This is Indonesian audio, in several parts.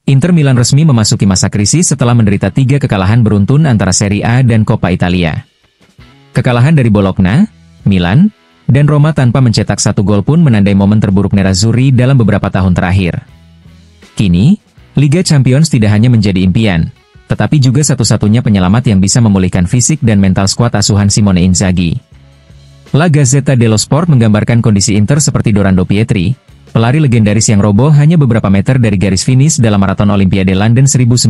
Inter Milan resmi memasuki masa krisis setelah menderita 3 kekalahan beruntun antara Serie A dan Coppa Italia. Kekalahan dari Bologna, Milan, dan Roma tanpa mencetak 1 gol pun menandai momen terburuk Nerazzurri dalam beberapa tahun terakhir. Kini, Liga Champions tidak hanya menjadi impian, tetapi juga satu-satunya penyelamat yang bisa memulihkan fisik dan mental skuad asuhan Simone Inzaghi. La Gazzetta dello Sport menggambarkan kondisi Inter seperti Dorando Pietri, pelari legendaris yang roboh hanya beberapa meter dari garis finish dalam maraton Olimpiade London 1908.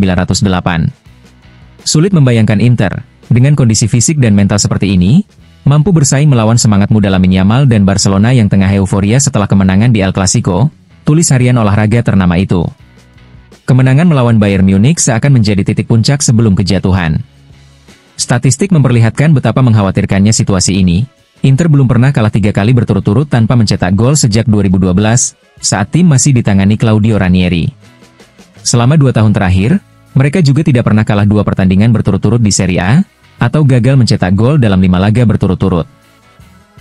Sulit membayangkan Inter, dengan kondisi fisik dan mental seperti ini, mampu bersaing melawan semangat muda Lamine Yamal dan Barcelona yang tengah euforia setelah kemenangan di El Clasico, tulis harian olahraga ternama itu. Kemenangan melawan Bayern Munich seakan menjadi titik puncak sebelum kejatuhan. Statistik memperlihatkan betapa mengkhawatirkannya situasi ini. Inter belum pernah kalah 3 kali berturut-turut tanpa mencetak gol sejak 2012, saat tim masih ditangani Claudio Ranieri. Selama 2 tahun terakhir, mereka juga tidak pernah kalah 2 pertandingan berturut-turut di Serie A, atau gagal mencetak gol dalam 5 laga berturut-turut.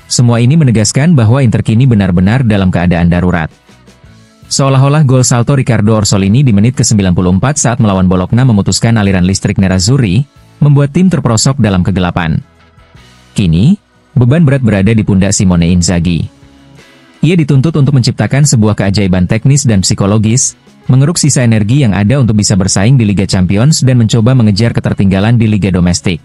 Semua ini menegaskan bahwa Inter kini benar-benar dalam keadaan darurat. Seolah-olah gol salto Riccardo Orsolini di menit ke-94 saat melawan Bologna memutuskan aliran listrik Nerazzurri, membuat tim terperosok dalam kegelapan. Kini, beban berat berada di pundak Simone Inzaghi. Ia dituntut untuk menciptakan sebuah keajaiban teknis dan psikologis, mengeruk sisa energi yang ada untuk bisa bersaing di Liga Champions dan mencoba mengejar ketertinggalan di Liga Domestik.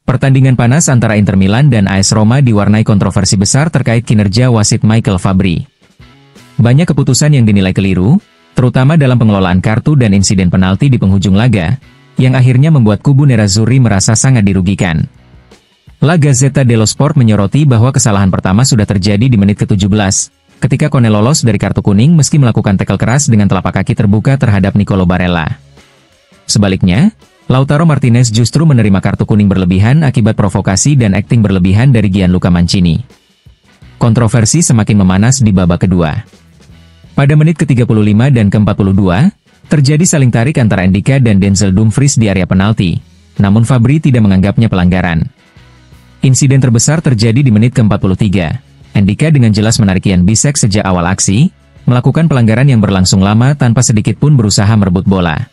Pertandingan panas antara Inter Milan dan AS Roma diwarnai kontroversi besar terkait kinerja wasit Michael Fabbri. Banyak keputusan yang dinilai keliru, terutama dalam pengelolaan kartu dan insiden penalti di penghujung laga, yang akhirnya membuat kubu Nerazzurri merasa sangat dirugikan. La Gazzetta dello Sport menyoroti bahwa kesalahan pertama sudah terjadi di menit ke-17, ketika Kone lolos dari kartu kuning meski melakukan tackle keras dengan telapak kaki terbuka terhadap Nicolo Barella. Sebaliknya, Lautaro Martinez justru menerima kartu kuning berlebihan akibat provokasi dan akting berlebihan dari Gianluca Mancini. Kontroversi semakin memanas di babak kedua. Pada menit ke-35 dan ke-42, terjadi saling tarik antara Ndika dan Denzel Dumfries di area penalti, namun Fabbri tidak menganggapnya pelanggaran. Insiden terbesar terjadi di menit ke-43. Ndika dengan jelas menarik Jan Bisek sejak awal aksi, melakukan pelanggaran yang berlangsung lama tanpa sedikit pun berusaha merebut bola.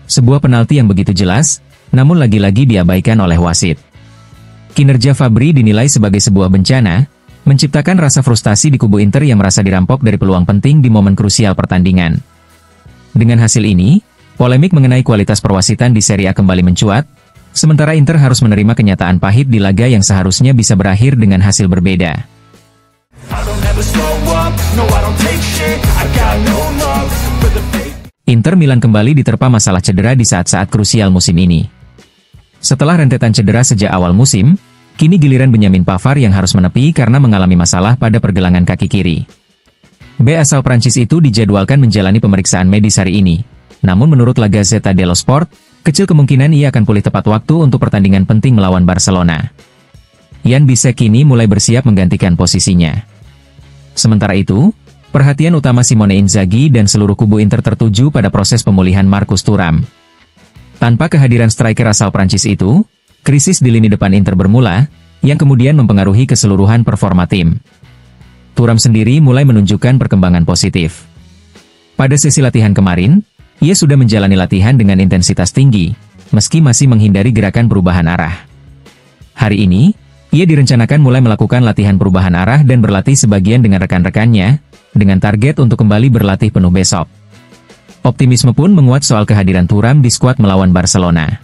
Sebuah penalti yang begitu jelas, namun lagi-lagi diabaikan oleh wasit. Kinerja Fabbri dinilai sebagai sebuah bencana, menciptakan rasa frustasi di kubu Inter yang merasa dirampok dari peluang penting di momen krusial pertandingan. Dengan hasil ini, polemik mengenai kualitas perwasitan di Serie A kembali mencuat, sementara Inter harus menerima kenyataan pahit di laga yang seharusnya bisa berakhir dengan hasil berbeda. Inter Milan kembali diterpa masalah cedera di saat-saat krusial musim ini. Setelah rentetan cedera sejak awal musim, kini giliran Benjamin Pavard yang harus menepi karena mengalami masalah pada pergelangan kaki kiri. B asal Prancis itu dijadwalkan menjalani pemeriksaan medis hari ini. Namun menurut La Gazzetta dello Sport, kecil kemungkinan ia akan pulih tepat waktu untuk pertandingan penting melawan Barcelona. Jan Bisek kini mulai bersiap menggantikan posisinya. Sementara itu, perhatian utama Simone Inzaghi dan seluruh kubu Inter tertuju pada proses pemulihan Marcus Thuram. Tanpa kehadiran striker asal Prancis itu, krisis di lini depan Inter bermula, yang kemudian mempengaruhi keseluruhan performa tim. Thuram sendiri mulai menunjukkan perkembangan positif. Pada sesi latihan kemarin, ia sudah menjalani latihan dengan intensitas tinggi, meski masih menghindari gerakan perubahan arah. Hari ini, ia direncanakan mulai melakukan latihan perubahan arah dan berlatih sebagian dengan rekan-rekannya, dengan target untuk kembali berlatih penuh besok. Optimisme pun menguat soal kehadiran Thuram di skuad melawan Barcelona.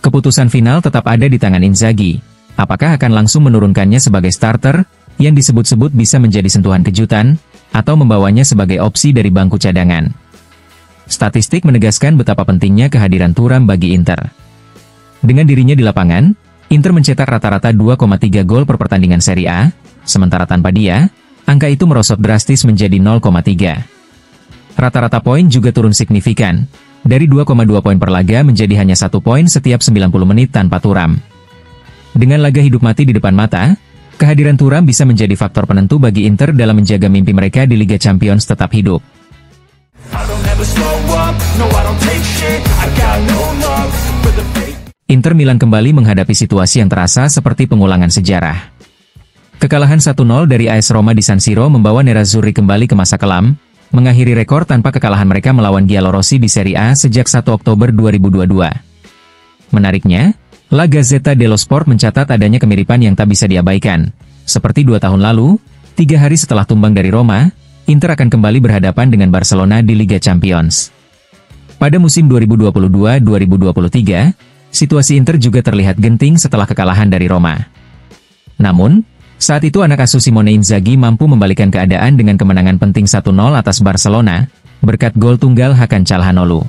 Keputusan final tetap ada di tangan Inzaghi. Apakah akan langsung menurunkannya sebagai starter, yang disebut-sebut bisa menjadi sentuhan kejutan, atau membawanya sebagai opsi dari bangku cadangan. Statistik menegaskan betapa pentingnya kehadiran Thuram bagi Inter. Dengan dirinya di lapangan, Inter mencetak rata-rata 2,3 gol per pertandingan Serie A, sementara tanpa dia, angka itu merosot drastis menjadi 0,3. Rata-rata poin juga turun signifikan, dari 2,2 poin per laga menjadi hanya 1 poin setiap 90 menit tanpa Thuram. Dengan laga hidup mati di depan mata, kehadiran Thuram bisa menjadi faktor penentu bagi Inter dalam menjaga mimpi mereka di Liga Champions tetap hidup. Inter Milan kembali menghadapi situasi yang terasa seperti pengulangan sejarah. Kekalahan 1-0 dari AS Roma di San Siro membawa Nerazzurri kembali ke masa kelam, mengakhiri rekor tanpa kekalahan mereka melawan Giallorossi di Serie A sejak 1 Oktober 2022. Menariknya, La Gazzetta dello Sport mencatat adanya kemiripan yang tak bisa diabaikan. Seperti 2 tahun lalu, 3 hari setelah tumbang dari Roma, Inter akan kembali berhadapan dengan Barcelona di Liga Champions. Pada musim 2022-2023, situasi Inter juga terlihat genting setelah kekalahan dari Roma. Namun, saat itu anak asuh Simone Inzaghi mampu membalikan keadaan dengan kemenangan penting 1-0 atas Barcelona, berkat gol tunggal Hakan Çalhanoğlu.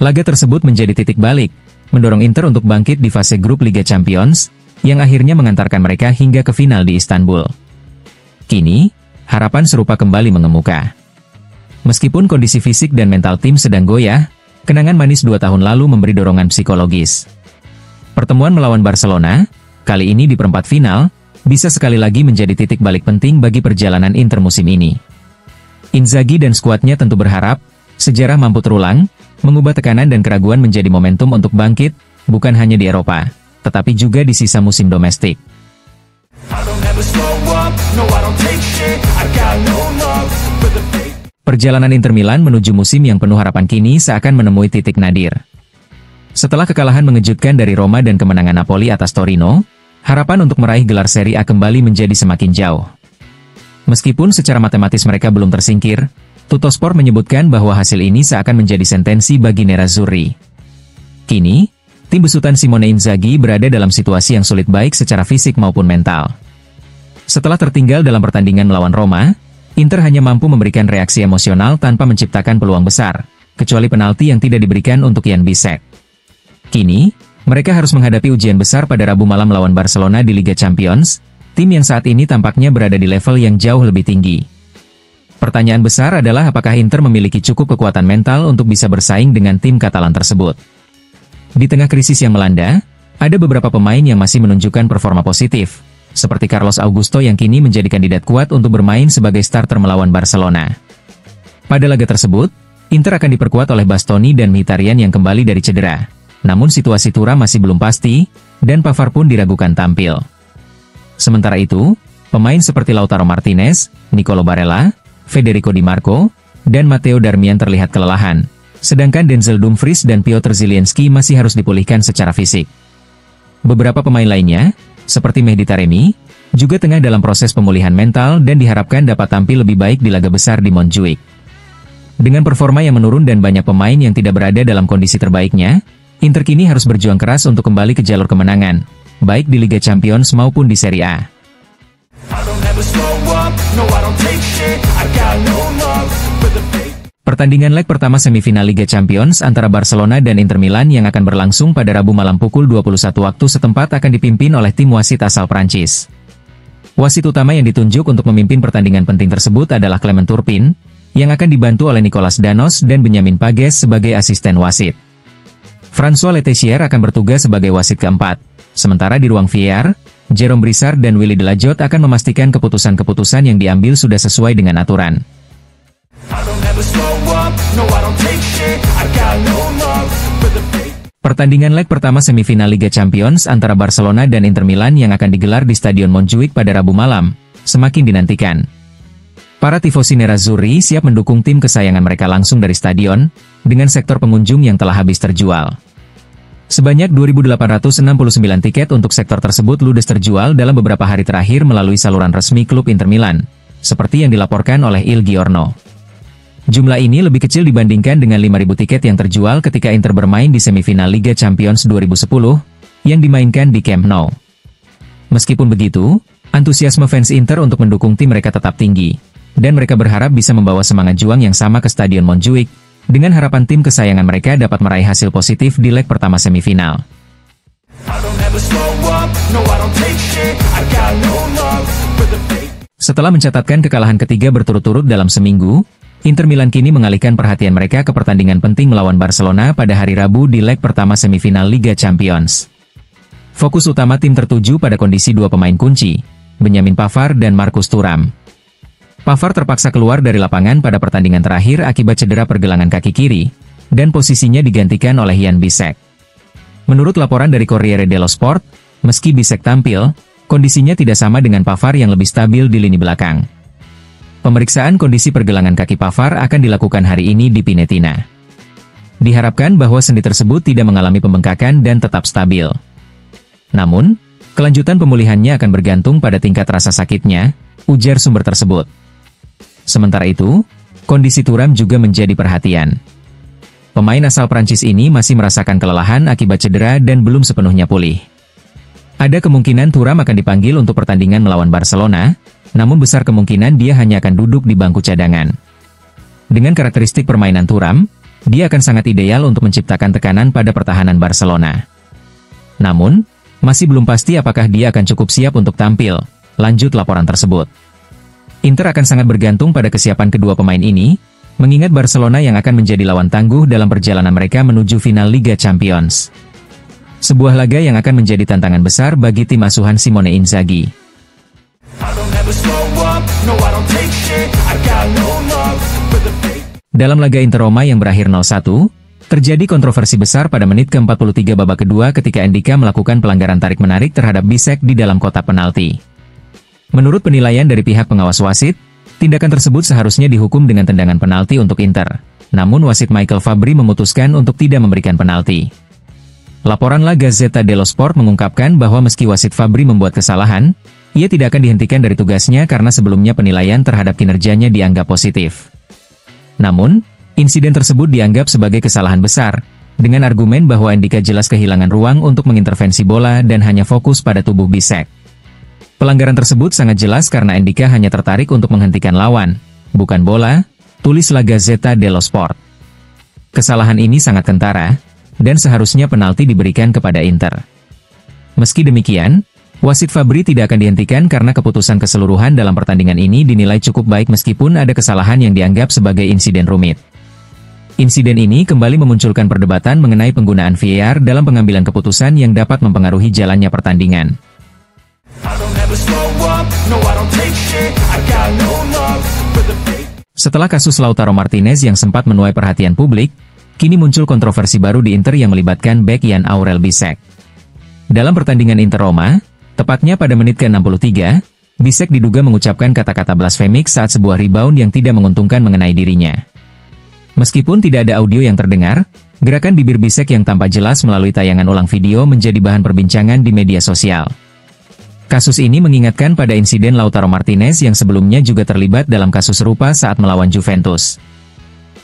Laga tersebut menjadi titik balik, mendorong Inter untuk bangkit di fase grup Liga Champions, yang akhirnya mengantarkan mereka hingga ke final di Istanbul. Kini, harapan serupa kembali mengemuka. Meskipun kondisi fisik dan mental tim sedang goyah, kenangan manis 2 tahun lalu memberi dorongan psikologis. Pertemuan melawan Barcelona, kali ini di perempat final, bisa sekali lagi menjadi titik balik penting bagi perjalanan Inter musim ini. Inzaghi dan skuadnya tentu berharap, sejarah mampu terulang, mengubah tekanan dan keraguan menjadi momentum untuk bangkit, bukan hanya di Eropa, tetapi juga di sisa musim domestik. Perjalanan Inter Milan menuju musim yang penuh harapan kini seakan menemui titik nadir. Setelah kekalahan mengejutkan dari Roma dan kemenangan Napoli atas Torino, harapan untuk meraih gelar Serie A kembali menjadi semakin jauh. Meskipun secara matematis mereka belum tersingkir, Tuttosport menyebutkan bahwa hasil ini seakan menjadi sentensi bagi Nerazzurri. Kini, tim besutan Simone Inzaghi berada dalam situasi yang sulit baik secara fisik maupun mental. Setelah tertinggal dalam pertandingan melawan Roma, Inter hanya mampu memberikan reaksi emosional tanpa menciptakan peluang besar, kecuali penalti yang tidak diberikan untuk Jan Bisek. Kini, mereka harus menghadapi ujian besar pada Rabu malam melawan Barcelona di Liga Champions, tim yang saat ini tampaknya berada di level yang jauh lebih tinggi. Pertanyaan besar adalah apakah Inter memiliki cukup kekuatan mental untuk bisa bersaing dengan tim Katalan tersebut. Di tengah krisis yang melanda, ada beberapa pemain yang masih menunjukkan performa positif, seperti Carlos Augusto yang kini menjadi kandidat kuat untuk bermain sebagai starter melawan Barcelona. Pada laga tersebut, Inter akan diperkuat oleh Bastoni dan Mkhitaryan yang kembali dari cedera. Namun situasi Thuram masih belum pasti, dan Pavard pun diragukan tampil. Sementara itu, pemain seperti Lautaro Martinez, Nicolo Barella, Federico Di Marco, dan Matteo Darmian terlihat kelelahan, sedangkan Denzel Dumfries dan Piotr Zielinski masih harus dipulihkan secara fisik. Beberapa pemain lainnya, seperti Mehdi Taremi, juga tengah dalam proses pemulihan mental dan diharapkan dapat tampil lebih baik di laga besar di Montjuic. Dengan performa yang menurun dan banyak pemain yang tidak berada dalam kondisi terbaiknya, Inter kini harus berjuang keras untuk kembali ke jalur kemenangan, baik di Liga Champions maupun di Serie A. Pertandingan leg pertama semifinal Liga Champions antara Barcelona dan Inter Milan yang akan berlangsung pada Rabu malam pukul 21 waktu setempat akan dipimpin oleh tim wasit asal Prancis. Wasit utama yang ditunjuk untuk memimpin pertandingan penting tersebut adalah Clement Turpin, yang akan dibantu oleh Nicolas Danos dan Benjamin Pages sebagai asisten wasit. François Letessier akan bertugas sebagai wasit keempat, sementara di ruang VAR, Jérôme Brissard dan Willy Delajot akan memastikan keputusan-keputusan yang diambil sudah sesuai dengan aturan. Pertandingan leg pertama semifinal Liga Champions antara Barcelona dan Inter Milan yang akan digelar di Stadion Montjuic pada Rabu malam, semakin dinantikan. Para tifosi Nerazzurri siap mendukung tim kesayangan mereka langsung dari stadion, dengan sektor pengunjung yang telah habis terjual. Sebanyak 2.869 tiket untuk sektor tersebut ludes terjual dalam beberapa hari terakhir melalui saluran resmi klub Inter Milan, seperti yang dilaporkan oleh Il Giorno. Jumlah ini lebih kecil dibandingkan dengan 5.000 tiket yang terjual ketika Inter bermain di semifinal Liga Champions 2010, yang dimainkan di Camp Nou. Meskipun begitu, antusiasme fans Inter untuk mendukung tim mereka tetap tinggi, dan mereka berharap bisa membawa semangat juang yang sama ke Stadion Montjuic, dengan harapan tim kesayangan mereka dapat meraih hasil positif di leg pertama semifinal. Setelah mencatatkan kekalahan ketiga berturut-turut dalam seminggu, Inter Milan kini mengalihkan perhatian mereka ke pertandingan penting melawan Barcelona pada hari Rabu di leg pertama semifinal Liga Champions. Fokus utama tim tertuju pada kondisi dua pemain kunci, Benjamin Pavard dan Marcus Thuram. Pavard terpaksa keluar dari lapangan pada pertandingan terakhir akibat cedera pergelangan kaki kiri, dan posisinya digantikan oleh Jan Bisek. Menurut laporan dari Corriere dello Sport, meski Bisek tampil, kondisinya tidak sama dengan Pavard yang lebih stabil di lini belakang. Pemeriksaan kondisi pergelangan kaki Pavard akan dilakukan hari ini di Pinetina. Diharapkan bahwa sendi tersebut tidak mengalami pembengkakan dan tetap stabil. Namun, kelanjutan pemulihannya akan bergantung pada tingkat rasa sakitnya, ujar sumber tersebut. Sementara itu, kondisi Thuram juga menjadi perhatian. Pemain asal Prancis ini masih merasakan kelelahan akibat cedera dan belum sepenuhnya pulih. Ada kemungkinan Thuram akan dipanggil untuk pertandingan melawan Barcelona, namun besar kemungkinan dia hanya akan duduk di bangku cadangan. Dengan karakteristik permainan Thuram, dia akan sangat ideal untuk menciptakan tekanan pada pertahanan Barcelona. Namun, masih belum pasti apakah dia akan cukup siap untuk tampil, lanjut laporan tersebut. Inter akan sangat bergantung pada kesiapan kedua pemain ini, mengingat Barcelona yang akan menjadi lawan tangguh dalam perjalanan mereka menuju final Liga Champions. Sebuah laga yang akan menjadi tantangan besar bagi tim asuhan Simone Inzaghi. Dalam laga Inter Roma yang berakhir 0-1, terjadi kontroversi besar pada menit ke-43 babak kedua ketika Endika melakukan pelanggaran tarik-menarik terhadap Bisek di dalam kotak penalti. Menurut penilaian dari pihak pengawas wasit, tindakan tersebut seharusnya dihukum dengan tendangan penalti untuk Inter. Namun wasit Michael Fabbri memutuskan untuk tidak memberikan penalti. Laporan La Gazzetta dello Sport mengungkapkan bahwa meski wasit Fabbri membuat kesalahan, ia tidak akan dihentikan dari tugasnya karena sebelumnya penilaian terhadap kinerjanya dianggap positif. Namun, insiden tersebut dianggap sebagai kesalahan besar, dengan argumen bahwa Endika jelas kehilangan ruang untuk mengintervensi bola dan hanya fokus pada tubuh Bisek. Pelanggaran tersebut sangat jelas karena Endika hanya tertarik untuk menghentikan lawan, bukan bola, tulis La Gazzetta dello Sport. Kesalahan ini sangat kentara, dan seharusnya penalti diberikan kepada Inter. Meski demikian, wasit Fabbri tidak akan dihentikan karena keputusan keseluruhan dalam pertandingan ini dinilai cukup baik meskipun ada kesalahan yang dianggap sebagai insiden rumit. Insiden ini kembali memunculkan perdebatan mengenai penggunaan VAR dalam pengambilan keputusan yang dapat mempengaruhi jalannya pertandingan. Setelah kasus Lautaro Martinez yang sempat menuai perhatian publik, kini muncul kontroversi baru di Inter yang melibatkan bek Jan Aurel Bisek. Dalam pertandingan Inter Roma, tepatnya pada menit ke-63, Bisek diduga mengucapkan kata-kata blasfemik saat sebuah rebound yang tidak menguntungkan mengenai dirinya. Meskipun tidak ada audio yang terdengar, gerakan bibir Bisek yang tampak jelas melalui tayangan ulang video menjadi bahan perbincangan di media sosial. Kasus ini mengingatkan pada insiden Lautaro Martinez yang sebelumnya juga terlibat dalam kasus serupa saat melawan Juventus.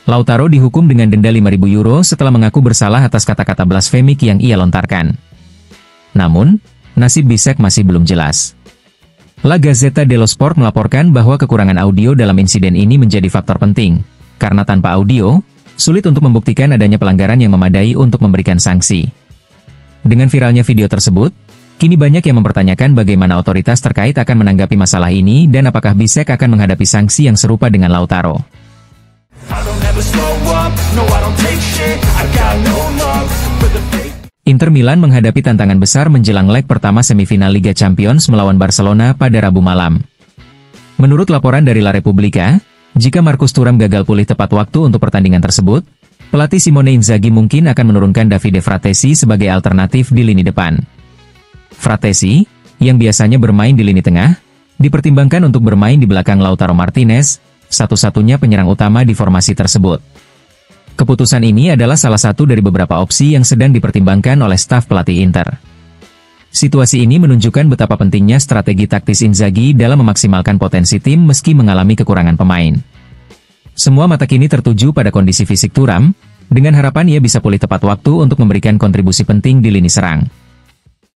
Lautaro dihukum dengan denda 5.000 euro setelah mengaku bersalah atas kata-kata blasfemik yang ia lontarkan. Namun, nasib Bisek masih belum jelas. La Gazzetta dello Sport melaporkan bahwa kekurangan audio dalam insiden ini menjadi faktor penting, karena tanpa audio, sulit untuk membuktikan adanya pelanggaran yang memadai untuk memberikan sanksi. Dengan viralnya video tersebut, kini banyak yang mempertanyakan bagaimana otoritas terkait akan menanggapi masalah ini dan apakah Bisek akan menghadapi sanksi yang serupa dengan Lautaro. Inter Milan menghadapi tantangan besar menjelang leg pertama semifinal Liga Champions melawan Barcelona pada Rabu malam. Menurut laporan dari La Repubblica, jika Marcus Thuram gagal pulih tepat waktu untuk pertandingan tersebut, pelatih Simone Inzaghi mungkin akan menurunkan Davide Fratesi sebagai alternatif di lini depan. Fratesi, yang biasanya bermain di lini tengah, dipertimbangkan untuk bermain di belakang Lautaro Martinez, satu-satunya penyerang utama di formasi tersebut. Keputusan ini adalah salah satu dari beberapa opsi yang sedang dipertimbangkan oleh staf pelatih Inter. Situasi ini menunjukkan betapa pentingnya strategi taktis Inzaghi dalam memaksimalkan potensi tim meski mengalami kekurangan pemain. Semua mata kini tertuju pada kondisi fisik Thuram, dengan harapan ia bisa pulih tepat waktu untuk memberikan kontribusi penting di lini serang.